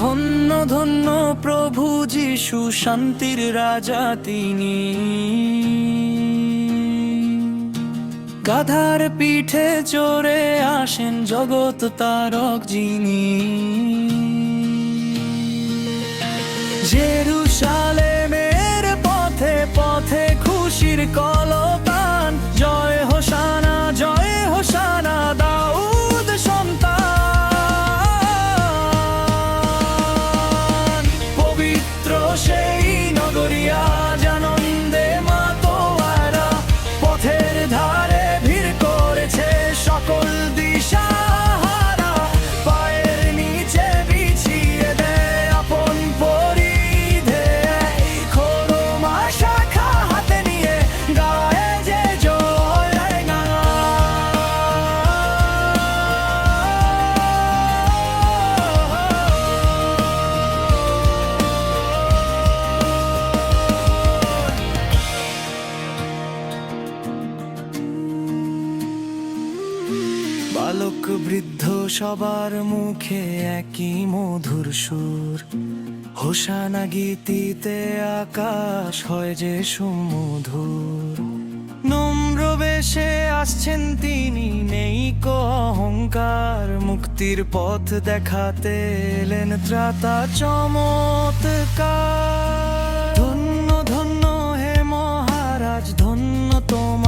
ধন্য ধন্য প্রভু যিশু, শান্তির রাজা তিনি। গাধার পিঠে চড়ে আসেন জগৎ তারক যিনি। জেরুসালেমের পথে পথে খুশির কলতান, জয় হোসানা জয় হোসানা দাউদ সন্তান। পবিত্র সেই নগরী আজ আনন্দে মাতোয়ারা, পথের ধারে ভিড় করেছে সকল দিশাহারা। পায়ের নিচে বিছিয়ে দেয় আপন পরিধে, খোরমা শাখা হাতে নিয়ে গায়ে যে জয় গান। বালক বৃদ্ধ সবার মুখে একই মধুর সুর, হোসানা গীতিতে আকাশ হয় যে সুমধুর। নম্র বেশে আসছেন তিনি, নেই কো অহংকার, মুক্তির পথ দেখাতে এলেন ত্রাতা চমৎকার। ধন্য ধন্য হে মহারাজ, ধন্য তোমার